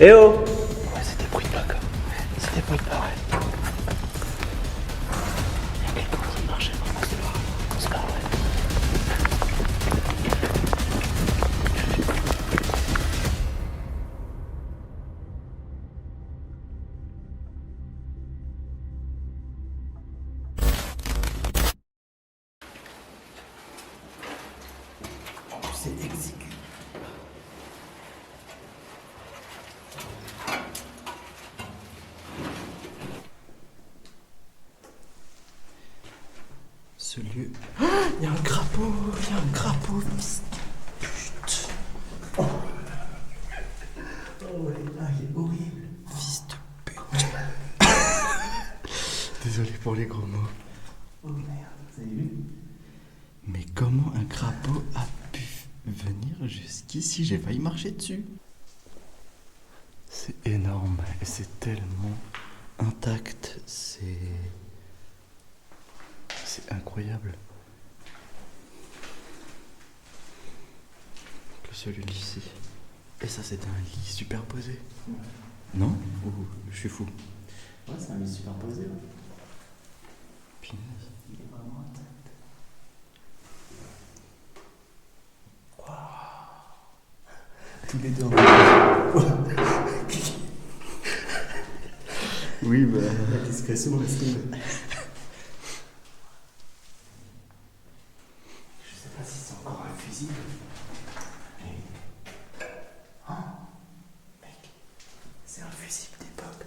Eh oh! Ouais, c'est des bruits de pas comme. C'est des bruits de pas, ouais. Il y a quelqu'un qui marchait vraiment dehors. C'est pas vrai. C'est exigu. Ce lieu... Il y a un crapaud. Il y a un crapaud, fils de pute. Oh ouais, là, il est horrible. Fils de pute. Désolé pour les gros mots. Oh merde, vous avez vu? Mais comment un crapaud a pu venir jusqu'ici? J'ai failli marcher dessus. C'est énorme et c'est tellement intact. C'est incroyable. Que celui-ci. Et ça, c'est un lit superposé. Non? Ou je suis fou? Ouais, c'est un lit superposé. Ouais. Punaise. Il est vraiment intact. Tous les deux en Oui, bah. La discrétion, est-ce que. Je sais pas si c'est encore un fusil. Mais. Hein? Mec, c'est un fusible d'époque.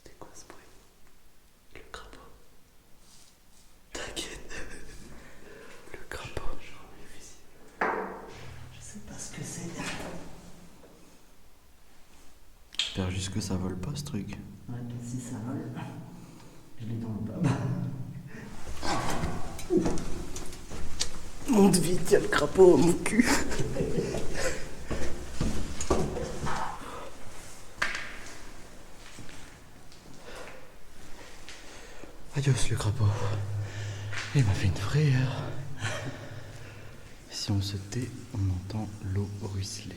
C'était quoi ce bruit? Le crapaud. T'inquiète. Le crapaud. Genre les fusibles. Je sais pas ce que c'est. J'espère juste que ça vole pas ce truc. Ouais, mais si ça vole, je l'ai dans le bas. Monte vite, y'a le crapaud, mon cul. Adios le crapaud. Il m'a fait une frayeur. Si on se tait, on entend l'eau ruisseler.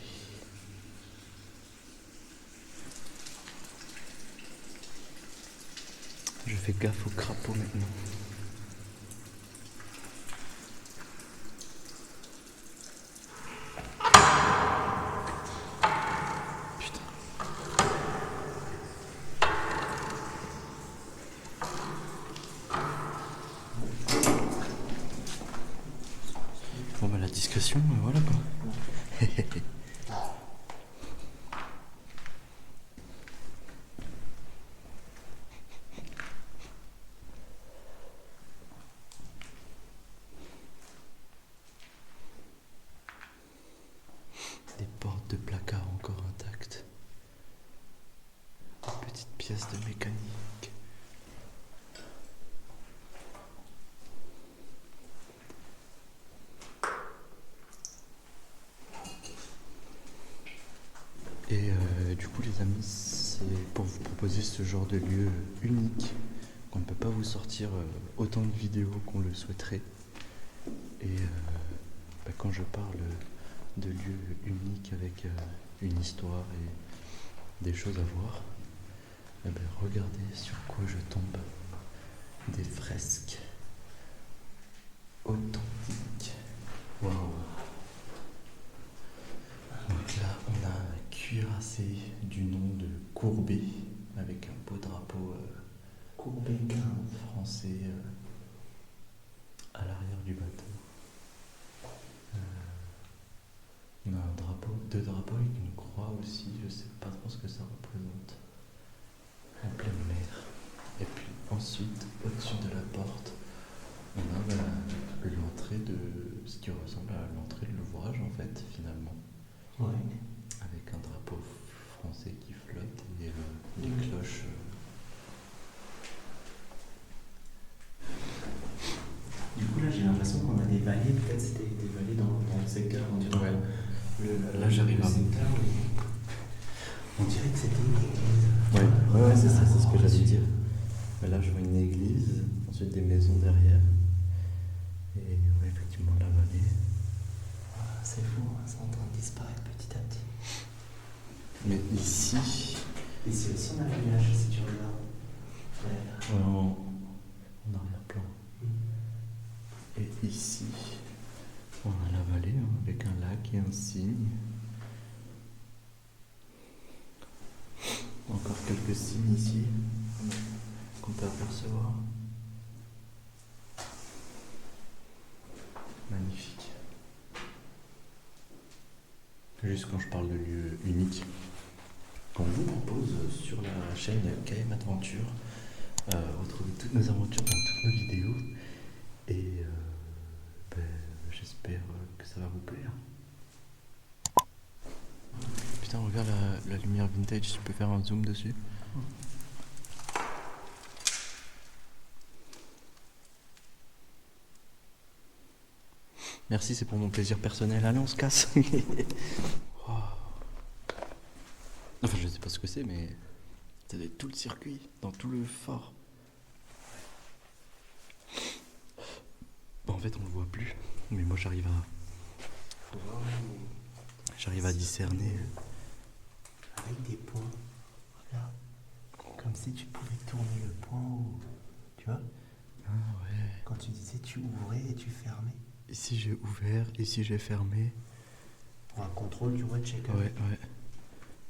Je fais gaffe au crapaud maintenant. Putain. Bon bah la discrétion, voilà quoi. Des portes de placard encore intactes. Des petites pièces de mécanique. Et du coup les amis, c'est pour vous proposer ce genre de lieu unique qu'on ne peut pas vous sortir autant de vidéos qu'on le souhaiterait. Et quand je parle de lieux uniques avec une histoire et des choses à voir, regardez sur quoi je tombe. Des fresques authentiques. Waouh! Donc là, on a un cuirassé du nom de Courbet avec un beau drapeau Courbet français à l'arrière du bateau. On a un drapeau, deux drapeaux avec une croix aussi, je sais pas trop ce que ça représente. En pleine mer. Et puis ensuite, au-dessus de la porte, on a l'entrée de ce qui ressemble à l'entrée de l'ouvrage en fait, finalement. Ouais. Avec un drapeau français qui flotte et des cloches. Du coup, là, j'ai l'impression qu'on a des vallées. Peut-être c'était des vallées dans le secteur. On dirait. Ouais. Là, j'arrive à. On dirait que c'était une église. Ouais, c'est ça, c'est ce que j'allais dire. Là, je vois une église, ensuite des maisons derrière. Et ouais, effectivement, la vallée. Ah, c'est fou, hein, c'est en train de disparaître petit à petit. Mais ici. Ici aussi, on a le village, si tu regardes. Ouais, en arrière-plan. Et ici, on a la vallée hein, avec un lac et un cygne. Encore quelques cygnes ici qu'on peut apercevoir. Magnifique. Juste quand je parle de lieu unique, on vous propose sur la chaîne KM Adventure retrouver toutes nos aventures dans toutes nos vidéos et j'espère que ça va vous plaire. Putain, regarde la lumière vintage, tu peux faire un zoom dessus. Merci, c'est pour mon plaisir personnel. Allez, on se casse. Oh. Enfin, je sais pas ce que c'est, mais ça doit être tout le circuit, dans tout le fort. Bon, en fait, on le voit plus, mais moi j'arrive à discerner. Avec des points, regarde, comme si tu pouvais tourner le point où, tu vois, Ah ouais. quand tu disais tu ouvrais et tu fermais. Ici j'ai ouvert, ici j'ai fermé. Pour un contrôle, tu vois, check. Ouais.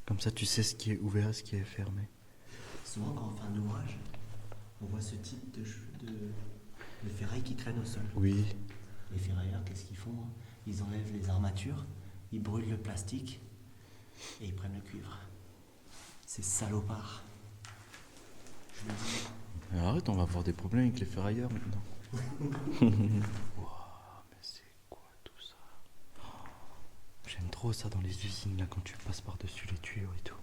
Comme ça, tu sais ce qui est ouvert et ce qui est fermé. Souvent, quand on fait un ouvrage, on voit ce type de ferraille qui traîne au sol. Oui. Les ferrailleurs, qu'est-ce qu'ils font? Ils enlèvent les armatures, ils brûlent le plastique et ils prennent le cuivre. C'est salopard. Je me dis. Alors arrête, on va avoir des problèmes avec les ferrailleurs maintenant. Wow, mais c'est quoi tout ça? Oh, j'aime trop ça dans les usines là quand tu passes par-dessus les tuyaux et tout.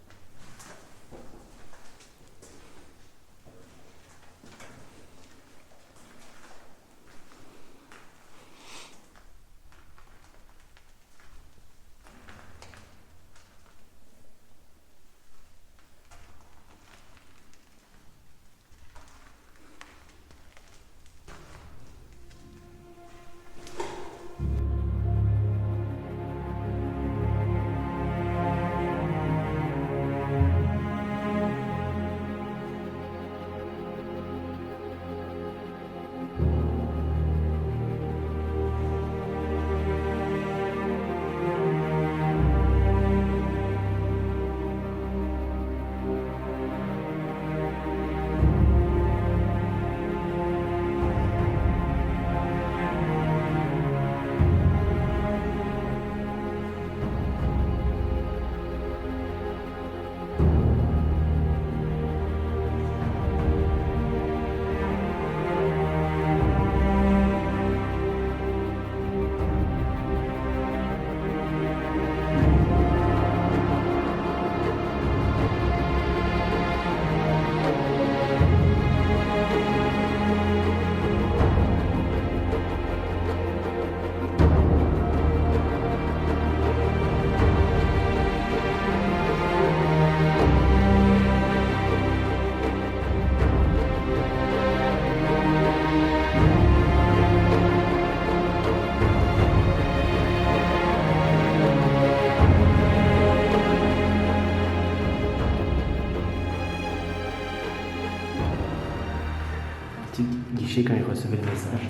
Petit guichet quand il recevait le message.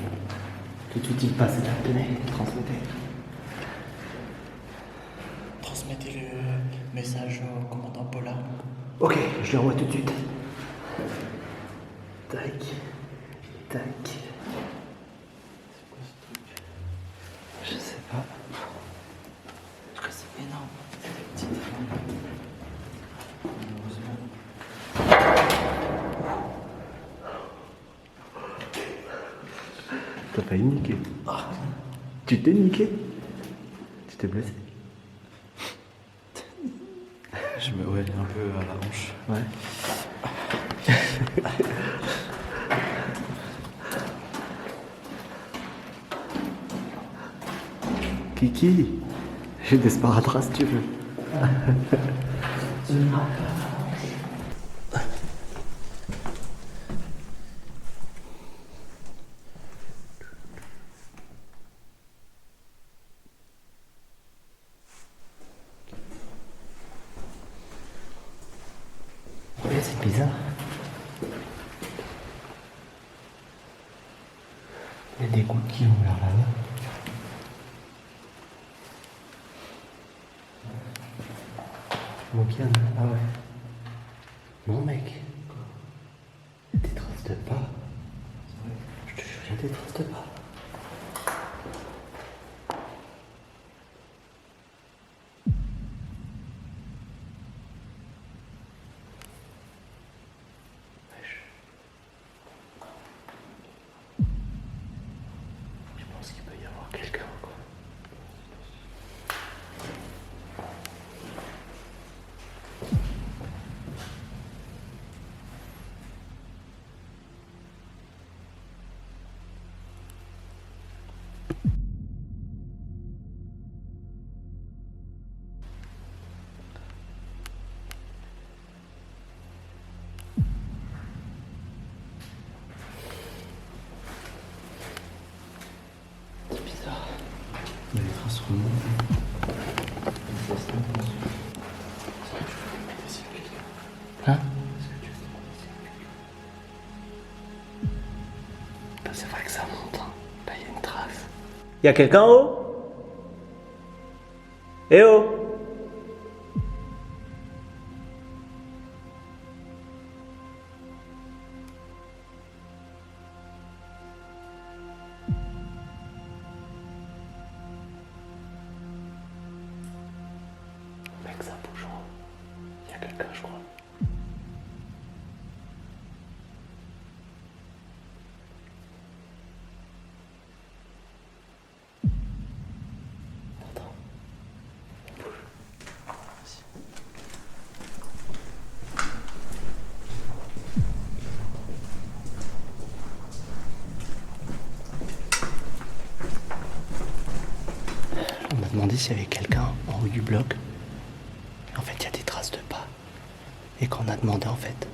Tout de suite il passait là, tenez, transmettez. Transmettez le message au commandant Paula. Ok, je l'envoie tout de suite. Tac, tac. C'est quoi ce truc? Je sais pas. Parce que c'est énorme. C'est des petites flammes. Malheureusement. T'as failli me niquer. Tu t'es niqué? Tu t'es blessé? Ouais, un peu à la hanche. Ouais. Kiki, j'ai des sparadrap si tu veux. Il y a des gouttes qui vont vers là-bas. Mon piano, ah ouais. Non mec. Il y a des traces de pas. Je te jure, il y a des traces de pas. Je pense qu'il peut y avoir quelqu'un quoi. C'est bizarre. Il y a les traces remontent. Hein? Ben, c'est vrai que ça monte. Hein. Là, il y a une trace. Y a quelqu'un en haut? Eh oh! Mec, ça bouge. Il y a quelqu'un, je crois. Attends. Il bouge. Vas-y. On m'a demandé s'il y avait quelqu'un en haut du bloc. En fait, il y a des traces de pas. Et quand on a demandé, en fait,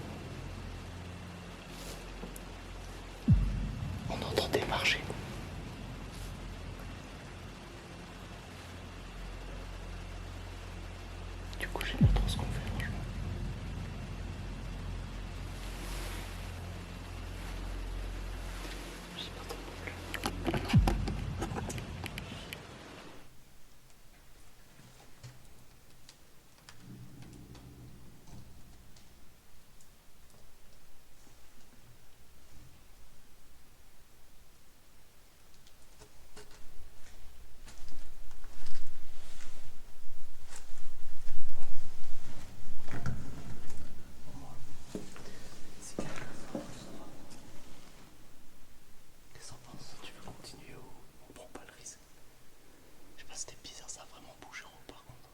on entendait marcher. Du coup, je sais pas trop ce qu'on fait, franchement. Je sais pas trop non plus. Qu'est-ce qu'on pense? Tu veux continuer ou on prend pas le risque? Je sais pas, c'était bizarre, ça a vraiment bougé en haut par contre.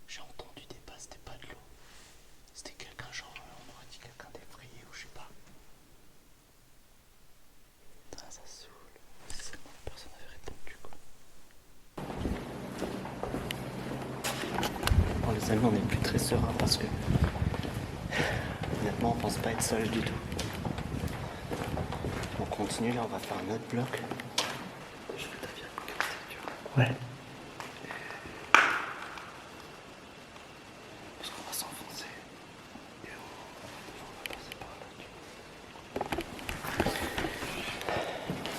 J'ai entendu des pas, c'était pas de l'eau. C'était quelqu'un, genre, on aurait dit quelqu'un d'effrayé ou je sais pas. Putain, ça saoule. Si seulement personne n'avait répondu quoi. Bon les amis, on n'est plus très serein parce que honnêtement on pense pas être sage du tout. On continue là, on va faire un autre bloc. Je vais t'avier à côté, tu vois. Ouais. Parce qu'on va s'enfoncer. Et on va passer par là, tu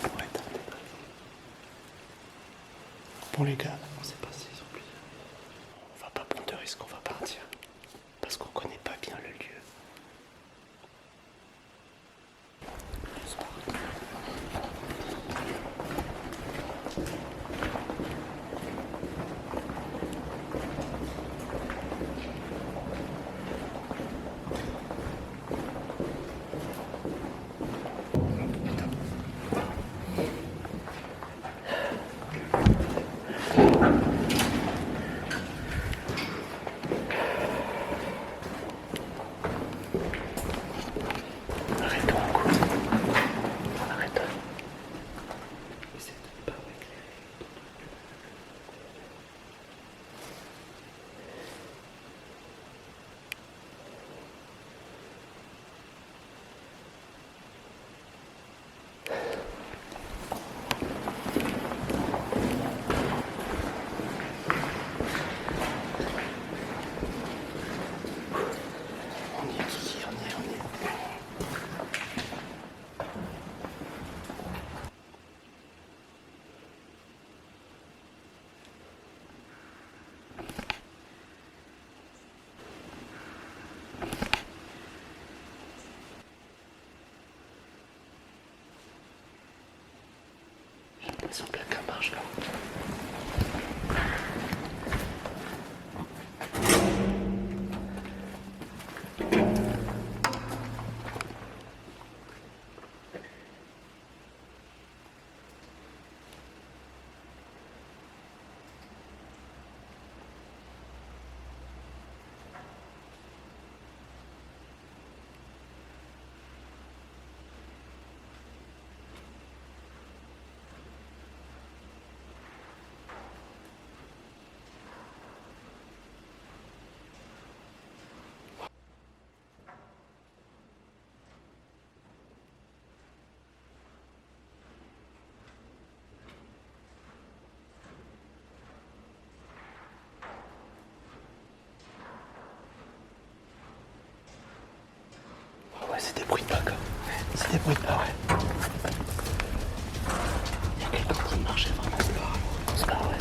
vois. Ouais, t'as raison. Bon les gars, on sait pas s'ils ont plusieurs. On va pas prendre de risque, on va partir. Parce qu'on connaît pas bien le lieu. C'est parti. Putain. Attention, quelqu'un marche là. Ouais, c'est des bruits de pas quoi. C'est des bruits de pas, ouais. Il y a quelqu'un qui marchait vraiment dehors. On se barre, ouais.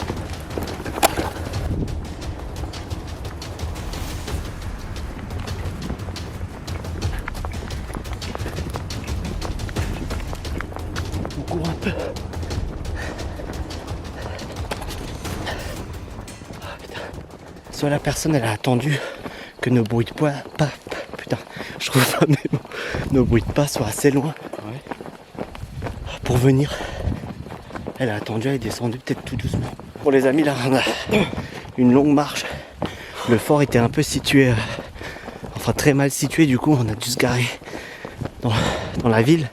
On court un peu. Ah putain. Soit la personne elle a attendu que nos bruits de pas. Putain, je trouve pas mes mots. Nos bruits de pas soient assez loin. Ouais. Pour venir. Elle a attendu, elle est descendue peut-être tout doucement. Bon les amis, là on a une longue marche. Le fort était un peu situé, enfin très mal situé, du coup on a dû se garer dans la ville,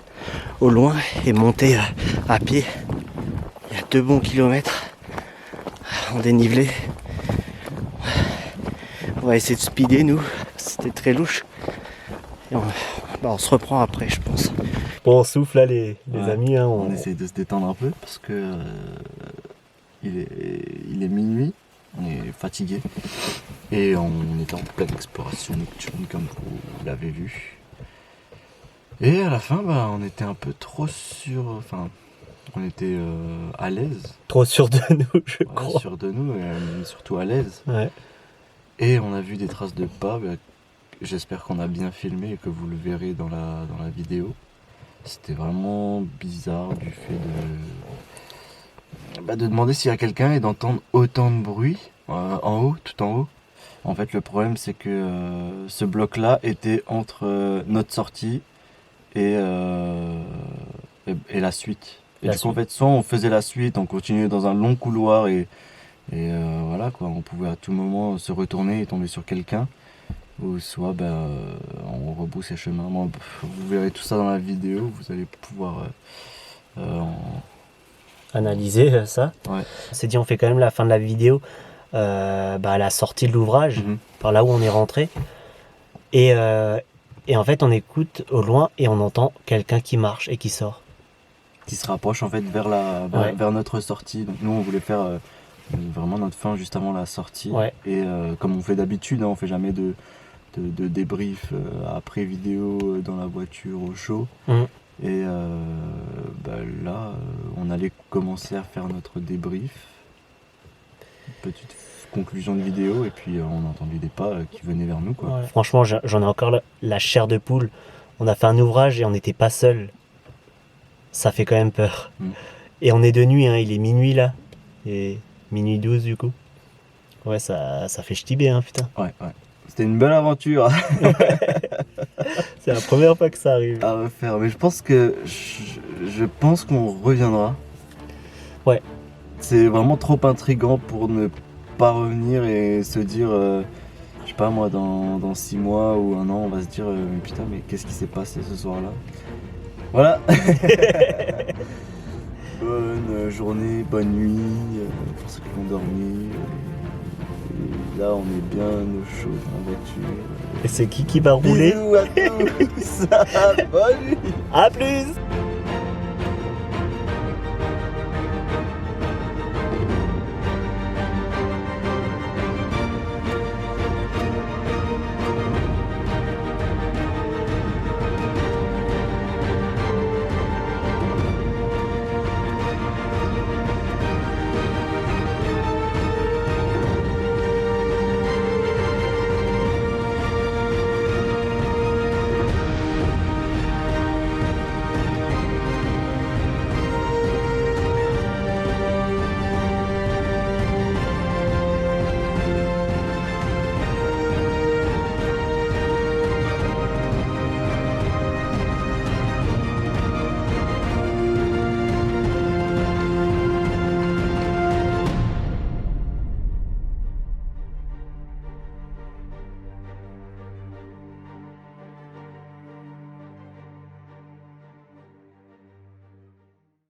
au loin, et monter à pied. Il y a 2 bons kilomètres en dénivelé. On va essayer de speeder nous, c'était très louche. Et on se reprend après je pense. Bon on souffle là les amis. Hein, on essaye de se détendre un peu parce que il est minuit, on est fatigué. Et on est en pleine exploration nocturne comme vous l'avez vu. Et à la fin on était un peu trop on était à l'aise. Trop sûr de nous je crois. Sûr de nous et surtout à l'aise. Ouais. Et on a vu des traces de pas. J'espère qu'on a bien filmé et que vous le verrez dans la vidéo. C'était vraiment bizarre du fait de demander s'il y a quelqu'un et d'entendre autant de bruit en haut, tout en haut. En fait, le problème c'est que ce bloc-là était entre notre sortie et la suite. Et du coup, en fait, soit on faisait la suite, on continuait dans un long couloir et voilà quoi, on pouvait à tout moment se retourner et tomber sur quelqu'un. Ou soit on rebrousse chemin. Bon, vous verrez tout ça dans la vidéo, vous allez pouvoir analyser ça. Ouais. On s'est dit on fait quand même la fin de la vidéo à la sortie de l'ouvrage, par là où on est rentré. Et en fait on écoute au loin et on entend quelqu'un qui marche et qui sort. Qui se rapproche en fait vers notre sortie. Donc nous on voulait faire vraiment notre fin juste avant la sortie. Ouais. Et comme on fait d'habitude, on fait jamais de débrief après vidéo dans la voiture au chaud. Et là on allait commencer à faire notre débrief, petite conclusion de vidéo, et puis on a entendu des pas qui venaient vers nous quoi. Ouais. Franchement j'en ai encore la chair de poule. On a fait un ouvrage et on n'était pas seul. Ça fait quand même peur. Et on est de nuit, hein, il est minuit là, et minuit 12 du coup. Ouais, ça fait ch'tibé, hein, putain. Ouais. C'était une belle aventure. C'est la première fois que ça arrive. À refaire, mais je pense qu'on reviendra. Ouais. C'est vraiment trop intriguant pour ne pas revenir et se dire, je sais pas moi, dans 6 mois ou 1 an, on va se dire, mais putain, mais qu'est-ce qui s'est passé ce soir-là? Voilà. Bonne journée, bonne nuit pour ceux qui vont dormir. Et là, on est bien au chaud dans la voiture. Et c'est qui va rouler? Bisous à tous. Bonne nuit. À plus.